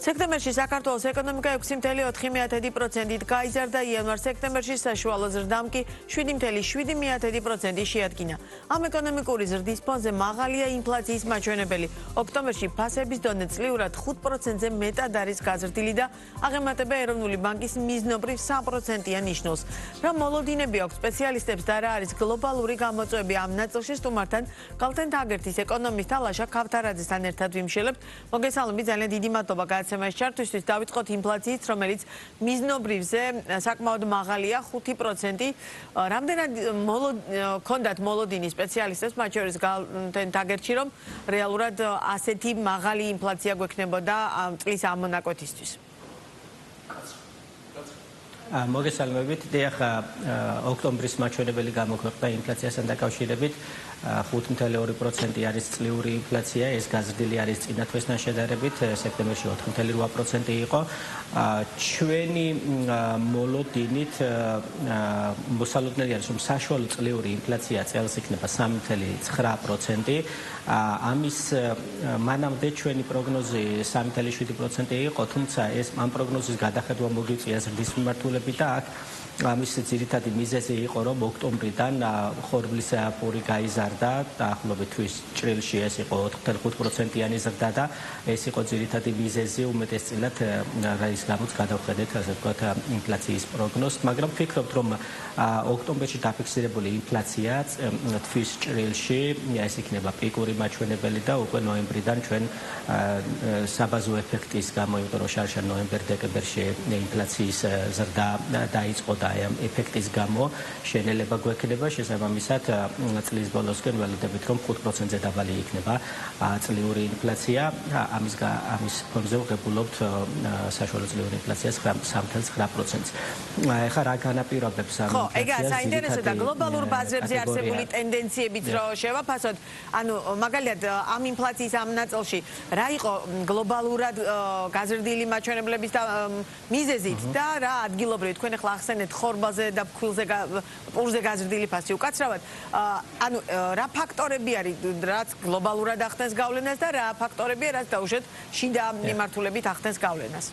სექტემბერში საქართველოს ეკონომიკა 6.4%-ით გაიზარდა, იანვარ-სექტემბერში საშუალო ზრდამ კი 7.7%-ი შეადგინა. ამ ეკონომიკური ზრდის ფონზე მაღალია ინფლაციის მაჩვენებელი. ოქტომბერში ფასების დონე წლიურად 5%-ზე მეტად არის გაზრდილი და აღემატება ეროვნული ბანკის მიზნობრივ 3%-იან ნიშნულს. რა მოლოდინები აქვს სპეციალისტებს და რა არის გლობალური გამოწვევები ამ ნაწილში სტუმართან კალთენ თაგერთის ეკონომისტ ლაშა ქავთარაძესთან ერთად ვიმშელებთ. მოგესალმებით, ძალიან დიდი მადლობა გადაცემაში ჩართვისთვის. დავიწყოთ ინფლაციით, რომელიც მიზნობრივზე საკმაოდ მაღალია 5%. რამდენად ქონდათ მოლოდინი სპეციალისტებს, მათ შორის კალთენ თაგერთში, რომ რეალურად ასეთი მაღალი ინფლაცია გვექნებოდა წლის ამ მონაკვეთისთვის? მოგესალმებით. ახლა ოქტომბრის მაჩვენებელი გამოქვეყნდა ინფლაციასთან დაკავშირებით 5.2% არის წლიური ინფლაცია, ეს გაზრდილი არის წინა თვესთან შედარებით, სექტემბერში 4.8% იყო. ჩვენი მოლოდინით მოსალოდნელი არის, რომ საშუალო წლიური ინფლაცია წელს იქნება 3.9%. ამის მანამდე ჩვენი პროგნოზი 3.7% იყო, თუმცა ეს ამ პროგნოზის გადახედვა მოგვიწია ზრდის მიმართულებით და აქ ამის ძირითადი მიზეზი იყო, რომ ოქტომბრიდან ხორბლის პური გაიზარდა, დაახლოებით თვის ჭრილში ეს იყო 4.5%-იანი ზრდა და ეს იყო ძირითადი მიზეზი უმეტესწილად რის გამოც გადავხედეთ, ასე ვთქვათ, ინფლაციის პროგნოზს, მაგრამ ვფიქრობთ, რომ ოქტომბერში დაფიქსირებული ინფლაცია თვის ჭრილში ეს იქნება პიკური მაჩვენებელი და უკვე ნოემბრიდან ჩვენ საბაზო ეფექტის გამო, იმიტომ რომ შარშან ნოემბერ-დეკემბერში ინფლაციის ზრდა დაიწყო და ამ ეფექტის გამო შენელება გვექნება, შესაბამისად წლის ბოლოსკენ ველოდებით, რომ 5%-ზე დაბალი იქნება წლიური ინფლაცია. ამის ფონზე ვღებულობთ საშუალო წლიური ინფლაციას 3.9%-ს. ეხლა რა განაპირობებს ამ ინფლაციას? ეგა საინტერესო და გლობალურ ბაზრებზე არსებული ტენდენციებიც რო შევაფასოთ, ანუ მაგალითად ამ ინფლაციის ამ ნაწილში რა იყო გლობალურად გაზრდილი მაჩვენებლების და მიზეზით და რა ადგილობრივი, თქვენ ახლა ახსენეთ ხორბალზე და ფქვილზე პურზე გაზრდილი ფასი უკაცრავად. ანუ რა ფაქტორები არის, რაც გლობალურად ახდენს გავლენას და რა ფაქტორებია, რაც დაუშვათ შიდა მიმართულებით ახდენს გავლენას?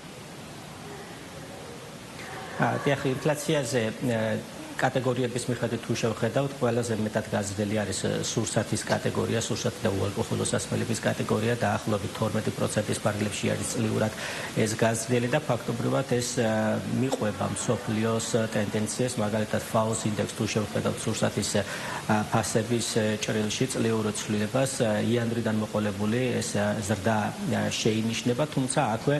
ახლა ინფლაციაზე კატეგორიების მიხედვით თუ შევხედავთ, ყველაზე მეტად გაზრდილი არის სურსათის კატეგორია, სურსათი და უალკოჰოლო სასმელების კატეგორია, დაახლოებით 12%-ის ფარგლებში არის წლიურად ეს გაზრდილი და ფაქტობრივად ეს მიყვება მსოფლიოს ტენდენციას, მაგალითად FAO-ს ინდექსს თუ შევხედავთ სურსათის ფასების ჭრილში წლიურ ცვლილებას, იანვრიდან მოყოლებული ეს ზრდა შეინიშნება, თუმცა აქვე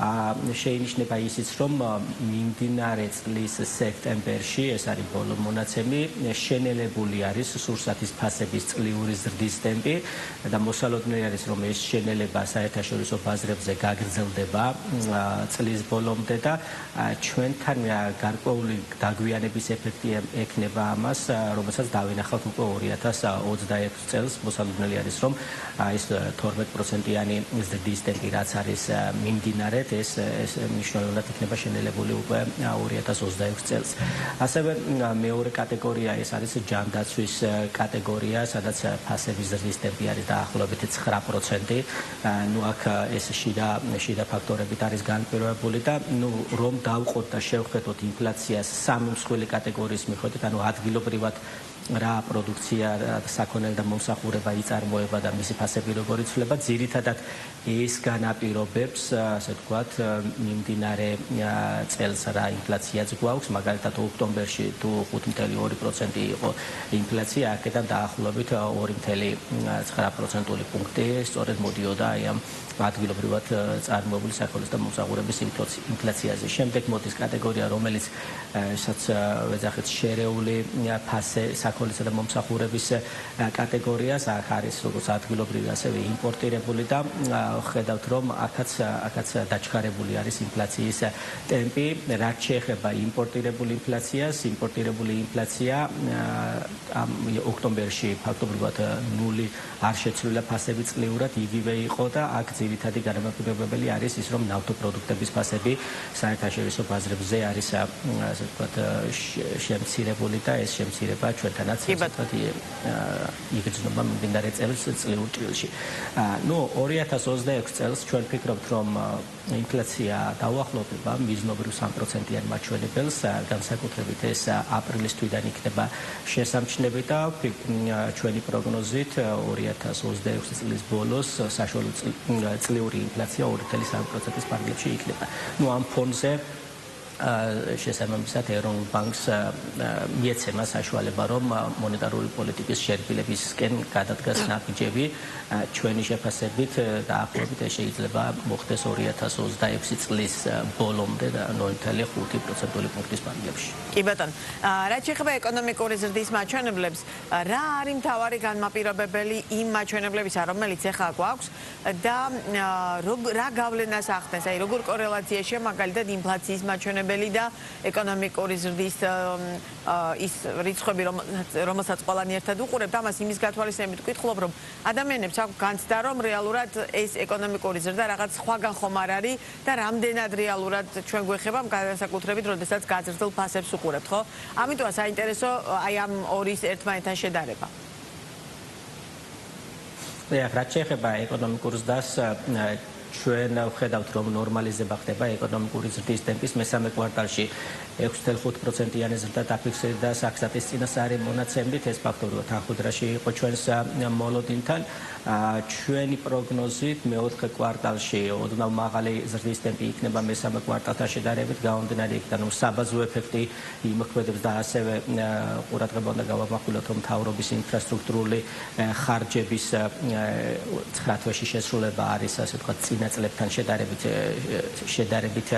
შეინიშნება ისიც, რომ მიმდინარე წლის სექტემბერში, ეს არის ბოლო მონაცემი, შენელებული არის სურსათის ფასების წლიური ზრდის ტემპი და მოსალოდნელი არის, რომ ეს შენელება საერთაშორისო ბაზრებზე გაგრძელდება წლის ბოლომდე და ჩვენთან გარკვეული დაგვიანების ეფექტი ექნება ამას, რომელსაც დავინახავთ უკვე 2021 წელს. მოსალოდნელი არის, რომ ეს 12%-იანი ზრდის ტემპი, რაც არის მიმდინარე, ეს მნიშვნელოვნად იქნება შენელებული უკვე 2026 წელს. ასევე მეორე კატეგორია ეს არის ჯანდაცვის კატეგორია, სადაც ფასების ზრდის ტემპი არის დაახლოებით 9%. ნუ აქ ეს შიდა ფაქტორებით არის განპირობებული და ნუ რომ დავყოთ და შევხედოთ ინფლაციას სამი მსხვილი კატეგორიის მიხედვით, ანუ ადგილობრივად რა პროდუქცია, საქონელი და მომსახურება იწარმოება და მისი ფასები როგორ იცვლება, ძირითადად ეს განაპირობებს, ასე ვთქვათ, მიმდინარე წელს რა ინფლაციაც გვაქვს, მაგალითად ოქტომბერში თუ 5.2% იყო ინფლაცია, აქედან დაახლოებით 2.9% პუნქტი სწორედ მოდიოდა ამ ადგილობრივად წარმოებული საქონლის და მომსახურების ინფლაციაზე. შემდეგ მოდის კატეგორია, რომელიც სადაც ვეძახეთ შერეული ფასე საქონლისა და მომსახურების კატეგორიას, აქ არის როგორც ადგილობრივი, ასევე იმპორტირებული და ხედავთ, რომ აქაც დაჩქარებული არის ინფლაციის ტემპი. რაც შეეხება იმპორტირებული ინფლაციას, იმპორტირებული ინფლაცია ოქტომბერში ფაქტობრივად ნული არ შეცვლილა ფასები წლიურად იგივე იყო და აქ ძირითადი განმარტებებელი არის ის, რომ ნავთობპროდუქტების ფასები საერთაშორისო ბაზრებზე არის ასე ვთქვათ შემცირებული და ეს შემცირება ჩვენთანაც ასე ვთქვათ იგრძნობა მიმდინარე წელს წლიურ ჭრილში. 2026 წელს ჩვენ ვფიქრობთ, რომ ინფლაცია დაუახლოვდება მიზნობრივ 3%-იან მაჩვენებელს, განსაკუთრებით ეს აპრილის თვიდან იქნება შესამჩნევი და ჩვენი პროგნოზით 2026 წლის ბოლოს საშუალო წლიური ინფლაცია 2.3%-ის ფარგლებში იქნება. ამ ფონზე შესაბამისად ეროვნულ ბანკს მიეცემა საშუალება, რომ მონეტარული პოლიტიკის შერბილებისკენ გადადგას ნაბიჯები ჩვენი შეფასებით დაახლოებით ეს შეიძლება მოხდეს 2026 წლის ბოლომდე და 0.5% პუნქტის ფარგლებში. კი ბატონო, რაც შეეხება ეკონომიკური ზრდის მაჩვენებლებს, რა არის მთავარი განმაპირობებელი იმ მაჩვენებლებისა, რომელიც ახლა გვაქვს და რა გავლენას ახდენს, აი როგორ კორელაციაშია მაგალითად ინფლაციის მაჩვენებელი და ეკონომიკური ზრდის ის რიცხვები, რომელსაც ყველანი ერთად უყურებთ, ამას იმის გათვალისწინებით ვკითხულობ, რომ ადამიანებს აქვს განცდა, რომ რეალურად ეს ეკონომიკური ზრდა რაღაც სხვაგან ხომ არ არის და რამდენად რეალურად ჩვენ გვეხება განსაკუთრებით, როდესაც გაზრდილ ფასებს უყურებთ, ხო? ამიტომაც საინტერესო აი ამორის ერთმანეთთან შედარება. რაც შეეხება ეკონომიკურ ზრდას, ჩვენ ვხედავთ, რომ ნორმალიზება ხდება ეკონომიკური ზრდის ტემპის მესამე კვარტალში 6.5%-იანი ზრდა დაფიქსირდა საქსტატის წინასწარი მონაცემებით, ეს ფაქტობრივად თანხმდრაში იყო ჩვენს მოლოდინთან. ჩვენი პროგნოზით მეოთხე კვარტალში ოდნავ მაღალი ზრდის ტემპი იქნება მესამე კვარტალთან შედარებით, გამომდინარე იქიდან, რომ საბაზო ეფექტი იმოქმედებს და ასევე ყურადღება უნდა გავამახვილოთ, რომ მთავრობის ინფრასტრუქტურული ხარჯების 9 თვეში შესრულება არის, ასე ვთქვათ, წინა წლებთან შედარებით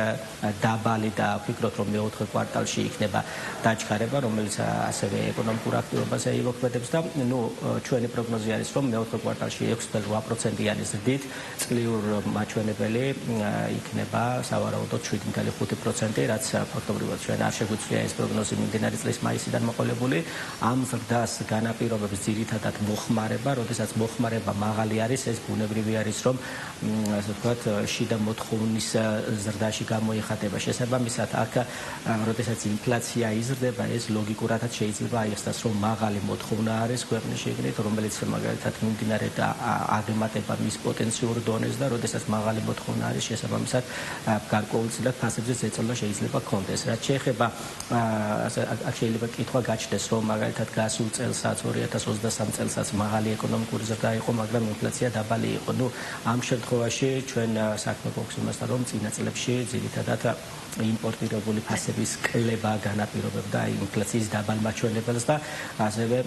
დაბალი და ვფიქრობთ, რომ მეოთხე კვარტალში იქნება დაჩქარება, რომელიც ასევე ეკონომიკურ აქტივობაზე იმოქმედებს და ჩვენი პროგნოზი არის, რომ მეოთხე კვარტალში 6.8%-იანი ზრდით წლიურ მაჩვენებელი იქნება სავარაუდოდ 7.5%, რაც ფაქტობრივად ჩვენ არ შეგვიძლია ეს პროგნოზი მიმდინარე წლის მაისიდან მოყოლებული. ამ ზრდას განაპირობებს ძირითადად მოხმარება, როდესაც მოხმარება მაღალი არის, ეს ბუნებრივი არის, რომ ასე ვთქვათ, შიდა მოთხოვნის ზრდაში გამოიხატება. შესაბამისად, აქ როდესაც ინფლაცია იზრდება, ეს ლოგიკურადაც შეიძლება აიხსნას, რომ მაღალი მოთხოვნა არის ქვეყნის შიგნით, რომელიც მაგალითად მიმდინარე და აღემატება მის პოტენციურ დონეს და როდესაც მაღალი მოთხოვნა არის, შესაბამისად გარკვეულწილად ფასებზე ზეწოლა შეიძლება კონდეს. რაც შეეხება აქ შეიძლება კითხვა გაჩნდეს, რომ მაგალითად გასულ წელსაც 2023 წელსაც მაღალი ეკონომიკური ზრდა იყო, მაგრამ ინფლაცია დაბალი იყო. ამ შემთხვევაში ჩვენ საქმე გვაქვს იმასთან, რომ წინა წლებში ძირითადად იმპორტირებული ფასების კლება განაპირობებდა ინფლაციის დაბალ მაჩვენებელს და ასევე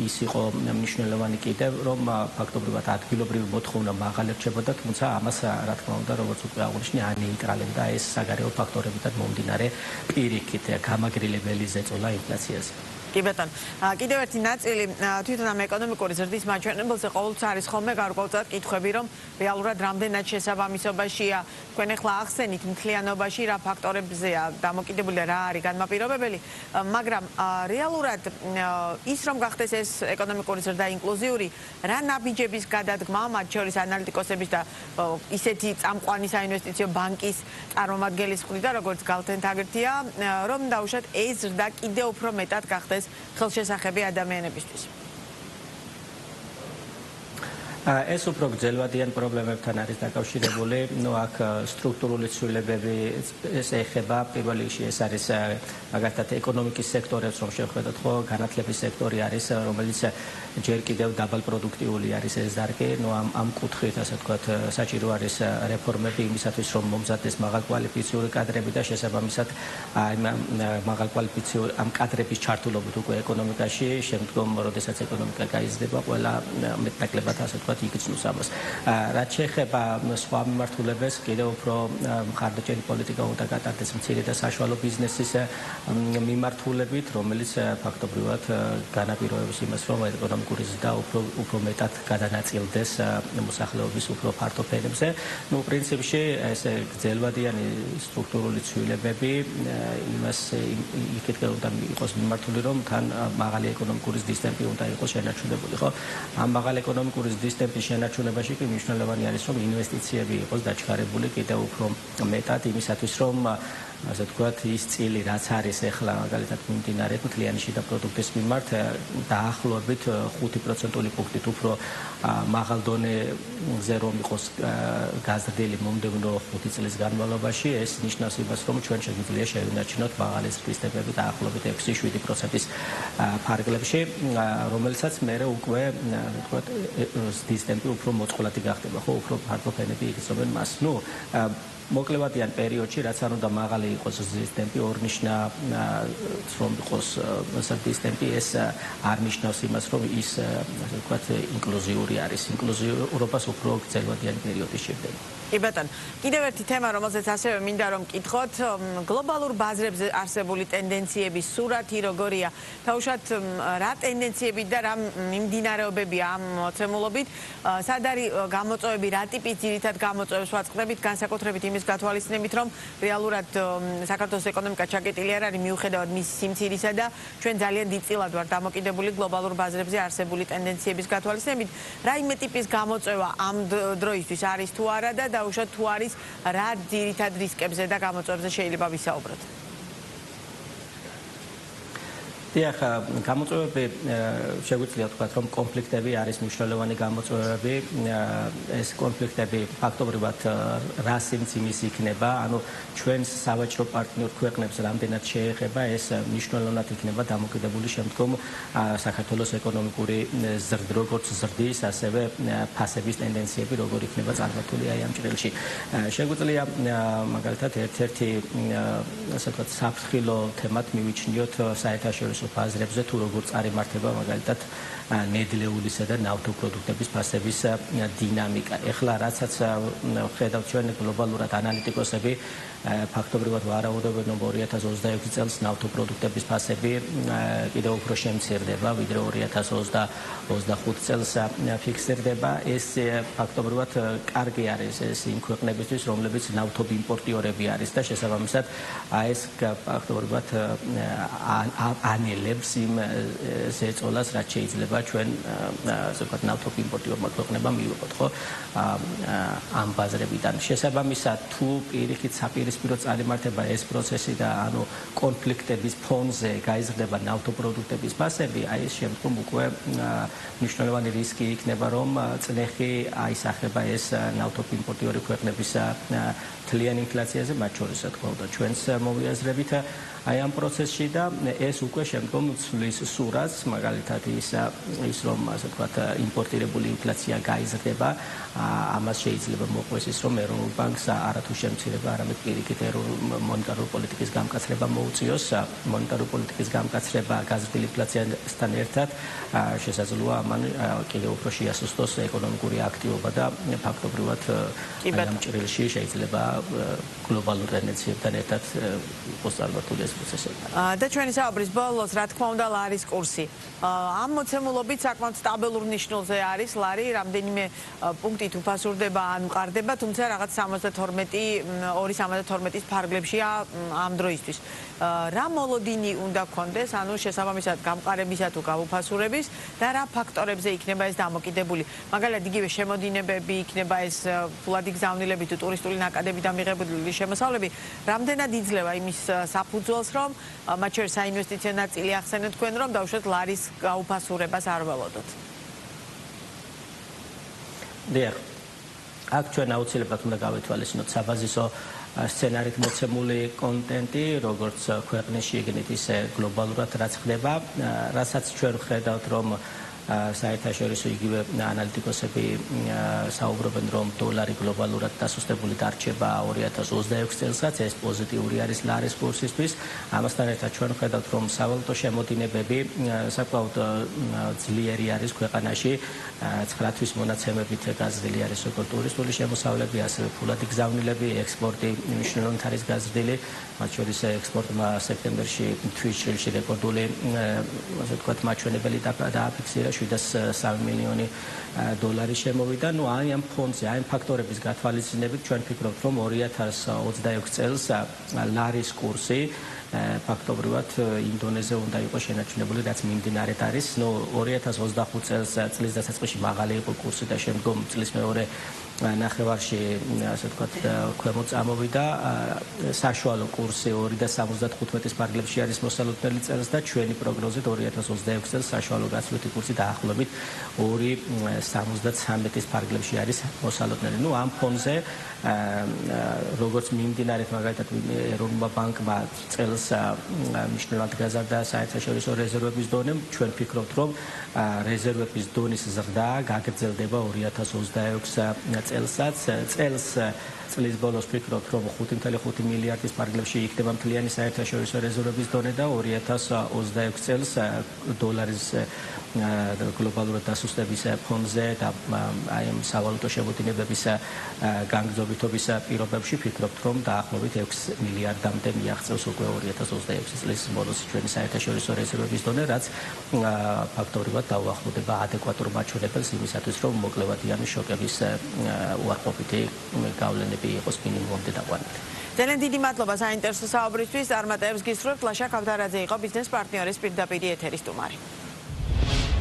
ის იყო მნიშვნელოვანი კიდევ, რომ ფაქტობრივად ადგილობრივი მოთხოვნა მაღალი რჩებოდა, თუმცა ამას რა თქმა უნდა, როგორც უკვე აღნიშნე, ანეიტრალებდა ეს საგარეო ფაქტორებიდან მომდინარე პირიქით გამაგრილებელი ზეწოლა ინფლაციაზე. კი ბატონო, კიდევ ერთი ნაწილი თვითონ ამ ეკონომიკური ზრდის მაჩვენებელზე ყოველთვის არის ხოლმე გარკვეულწილად კითხვები, რომ რეალურად რამდენად შესაბამისობაშია თქვენ ახლა ახსენით მთლიანობაში რა ფაქტორებზეა დამოკიდებული და რა არის განმაპირობებელი, მაგრამ რეალურად ის რომ გახდეს ეს ეკონომიკური ზრდა ინკლუზიური, რა ნაბიჯების გადადგმა, მათ შორის ანალიტიკოსების და ისეთი წამყვანი საინვესტიციო ბანკის წარმომადგენლის მხრიდან, როგორც გალთენთაგრთია, რომ დაუშვათ ეს ზრდა კიდევ უფრო მეტად გახდეს ხელშესახები ადამიანებისთვის. ეს უფრო გრძელვადიან პრობლემებთან არის დაკავშირებული. აქ სტრუქტურული ცვლილებები ეხება პირველ რიგში ეს არის მაგალითად ეკონომიკის სექტორებს რომ შევხედოთ, ხო, განათლების სექტორი არის, რომელიც ჯერ კიდევ დაბალპროდუქტიული არის ეს დარგი. ამ კუთხით, ასე ვთქვათ, საჭირო არის რეფორმები იმისათვის, რომ მომზადდეს მაღალკვალიფიციური კადრები და შესაბამისად მაღალკვალიფიციური ამ კადრების ჩართულობით უკვე ეკონომიკაში, შემდგომ, როდესაც ეკონომიკა გაიზრდება, ყველა მეტნაკლებად ასე ვთქვათ იგრძნობს ამას. რაც შეეხება სხვა მიმართულებებს, კიდევ უფრო მხარდაჭერი პოლიტიკა უნდა გატარდეს მცირე და საშუალო ბიზნესის მიმართულებით, რომელიც ფაქტობრივად განაპირობებს იმას, რომ ეკონომიკური ზრდა უფრო მეტად გადანაწილდეს მოსახლეობის უფრო ფართო ფენებზე. პრინციპში ეს გრძელვადიანი სტრუქტურული ცვლილებები იმას იქით უნდა იყოს მიმართული, რომ თან მაღალი ეკონომიკური ზრდის ტემპი უნდა იყოს შენარჩუნებული, ხო? ამ მაღალი ეკონომიკური ზრდის ტემპის შენარჩუნებაში კი მნიშვნელოვანი არის, რომ ინვესტიციები იყოს დაჩქარებული კიდევ უფრო მეტად იმისათვის, რომ ასე ვთქვათ, ის წილი, რაც არის ახლა მაგალითად მიმდინარე მთლიანი შიდა პროდუქტის მიმართ, დაახლოებით 5%-ული პუნქტით უფრო მაღალ დონეზე რომ იყოს გაზრდილი მომდევნო 5 წლის განმავლობაში, ეს ნიშნავს იმას, რომ ჩვენ შეგვიძლია შევინარჩუნოთ მაღალი ზრდის ტემპები დაახლოებით 6-7%-ის ფარგლებში, რომელსაც მერე უკვე ვთქვათ, ზრდის ტემპი უფრო მოწყვლადი გახდება, ხო, უფრო ფართო ფენები იგრძნობენ მას. მოკლევადიან პერიოდში, რაც არ უნდა მაღალი იყოს ზრდის ტემპი, ორნიშნა რომ იყოს ზრდის ტემპი, ეს არ ნიშნავს იმას, რომ ის ასე ვთქვათ, ინკლუზიური არის. ინკლუზიურობას უფრო გრძელვადიანი პერიოდი შედგება. კი ბატონო, კიდევ ერთი თემა, რომელზეც ასევე მინდა რომ მკითხოთ, გლობალურ ბაზრებზე არსებული ტენდენციების სურათი როგორია? თავშად რა ტენდენციები და რა მიმდინარეობებია ამ მოცემულობით? სად არის გამოწვევები, რა ტიპის ძირითად გამოწვევებს ვაწყდებით, განსაკუთრებით იმის გათვალისწინებით, რომ რეალურად საქართველოს ეკონომიკა ჩაკეტილი არ არის მიუხედავად მის სიმცირისა და ჩვენ ძალიან დიდწილად ვართ დამოკიდებული გლობალურ ბაზრებზე არსებული ტენდენციების გათვალისწინებით. რაიმე ტიპის გამოწვევა ამ დროისთვის არის თუ არა და უშოთ თუ არის რა ძირითად რისკებზე და გამოწვევებზე შეიძლება ვისაუბროთ. დიახ, გამოწვევები შეგვიძლია ვთქვათ, რომ კონფლიქტები არის მნიშვნელოვანი გამოწვევები. ეს კონფლიქტები ფაქტობრივად რა სიმძიმის იქნება, ანუ ჩვენს სავაჭრო პარტნიორ ქვეყნებს რამდენად შეეხება, ეს მნიშვნელოვნად იქნება დამოკიდებული შემდგომ საქართველოს ეკონომიკური ზრდა, როგორც ზრდის, ასევე ფასების ტენდენციები როგორ იქნება წარმართული აი ამ ჭრილში. შეგვიძლია მაგალითად ერთ-ერთი ასე ვთქვათ, საფრთხილო თემად მივიჩნიოთ საერთაშორისო ბაზრებზე თუ როგორ წარიმართება მაგალითად ნედლეულისა და ნავთობპროდუქტების ფასების დინამიკა. ეხლა რასაც ხედავთ ჩვენ გლობალურად ანალიტიკოსები ფაქტობრივად ვარაუდობენ, რომ 2026 წელს ნავთობპროდუქტების ფასები კიდევ უფრო შემცირდება, ვიდრე 2025 წელს ფიქსირდება. ეს ფაქტობრივად კარგი არის ეს იმ ქვეყნებისთვის, რომლებიც ნავთობიმპორტიორები არის და შესაბამისად ეს ფაქტობრივად ანელებს იმ ზეწოლას, რაც შეიძლება ჩვენ ასე ვთქვათ ნავთობიმპორტიორმა ქვეყნებმა მივიღოთ, ხო? ამ ბაზრებიდან. შესაბამისად, თუ პირიქით საპირისპირო წარიმართება ეს პროცესი და ანუ კონფლიქტების ფონზე გაიზრდება ნავთობპროდუქტების ფასები, აი ეს შემდგომ უკვე მნიშვნელოვანი რისკი იქნება, რომ წნეხი აისახება ეს ნავთობიმპორტიორი ქვეყნების მთლიან ინფლაციაზე, მათ შორის რა თქმა უნდა ჩვენს მოვიაზრებით აი ამ პროცესში და ეს უკვე შემდგომ ცვლის სურათს, მაგალითად ის რომ ასე ვთქვათ იმპორტირებული ინფლაცია გაიზრდება, ამას შეიძლება მოყვეს ის რომ ეროვნულ ბანკს არათუ შემცირება, არამედ პირიქით მონეტარული პოლიტიკის გამკაცრება მოუწიოს. მონეტარული პოლიტიკის გამკაცრება გაზრდილი ინფლაციასთან ერთად შესაძლოა ამან კიდევ უფრო შეასუსტოს ეკონომიკური აქტივობა და ფაქტობრივად ამ ჭრილში შეიძლება გლობალურ ტენდენციებთან ერთად იყოს წარმართული ეს პროცესები. და ჩვენი საუბრის ბოლოს, რა თქმა უნდა, ლარის კურსი. ამ მოცემულობით საკმაოდ სტაბილურ ნიშნულზე არის ლარი, რამდენიმე პუნქტით უფასურდება ან მყარდება, თუმცა რაღაც 2.72-ის ფარგლებშია ამ დროისთვის. რა მოლოდინი უნდა გქონდეს, ანუ შესაბამისად გამყარებისა თუ გაუფასურების და რა ფაქტორებზე იქნება ეს დამოკიდებული? მაგალითად, იგივე შემოდინებები იქნება ეს ფულადი გზავნილები თუ ტურისტული ნაკადებიდან მიღებული შემოსავლები, რამდენად იძლევა იმის საფუძველს, რომ მათ შორის საინვესტიციო ნაწილი ახსენეთ თქვენ, რომ დავუშვათ ლარის გაუფასურებას არ ველოდოთ. დიახ. აქ ჩვენ აუცილებლად უნდა გავითვალისწინოთ საბაზისო სცენარით მოცემული კონტენტი, როგორც ქვეყნის შიგნით, ისე გლობალურად რაც ხდება, რასაც ჩვენ ხედავთ, რომ საერთაშორისო იგივე ანალიტიკოსები საუბრობენ, რომ დოლარი გლობალურად დასუსტებული დარჩება 2026 წელსაც, ეს პოზიტიური არის ლარის კურსისთვის. ამასთან ერთად ჩვენ ხედავთ, რომ სავალუტო შემოდინებები საკმაოდ ძლიერი არის ქვეყანაში, 9 თვის მონაცემებით გაზრდილი არის როგორც ტურისტული შემოსავლები, ასევე ფულადი გზავნილები, ექსპორტი მნიშვნელოვნად არის გაზრდილი, მათ შორის ექსპორტმა სექტემბერში თვის ჭრილში რეკორდული ასე ვთქვათ მაჩვენებელი დააფიქსირა. 703 მილიონი დოლარი შემოვიდა. ნუ აი ამ ფონდზე, აი ამ ფაქტორების გათვალისწინებით ჩვენ ვფიქრობთ, რომ 2026 წელს ლარის კურსი ფაქტობრივად იმ დონეზე უნდა იყოს შენარჩუნებული, რაც მიმდინარედ არის. ნუ 2025 წელს წლის დასაწყისში მაღალი იყო კურსი და შემდგომ წლის მეორე ნახევარში ასე ვთქვათ ქვემოთ წამოვიდა. საშუალო კურსი 2.75 ფარგლებში არის მოსალოდნელი წელს და ჩვენი პროგნოზით 2026 წელს საშუალო გაცვლითი კურსი დაახლოებით 2.73 ფარგლებში არის მოსალოდნელი. ნუ ამ ფონზე როგორც მიმდინარედ მაგალითად ეროვნულმა ბანკმა წელს მნიშვნელოვნად გაზარდა საერთაშორისო რეზერვების დონე, ჩვენ ვფიქრობთ, რომ რეზერვების დონის ზრდა გაგრძელდება 2026 წელსაც. წლის ბოლოს ვფიქრობთ, რომ 5.5 მილიარდის ფარგლებში იქნება მთლიანი საერთაშორისო რეზერვების დონე და 2026 წელს დოლარის გლობალურად დასუსტების ფონდზე და აი ამ სავალუტო შემოდინებების განგრძობითობის პირობებში ვფიქრობთ, რომ დაახლოებით 6 მილიარდამდე მიაღწევს უკვე 2026 წლის ბოლოს ჩვენი საერთაშორისო რეზერვების დონე, რაც ფაქტობრივად დაუახლოვდება ადეკვატურ მაჩვენებელს იმისათვის, რომ მოკლევადიანი შოკების უარყოფითი გავლენები იყოს მინიმუმამდე დაყვანილი. ძალიან დიდი მადლობა საინტერესო საუბრისთვის. წარმატებებს გისურვებთ. ლაშა ქავთარაძე იყო ბიზნეს პარტნიორის პირდაპირი ეთერის სტუმარი.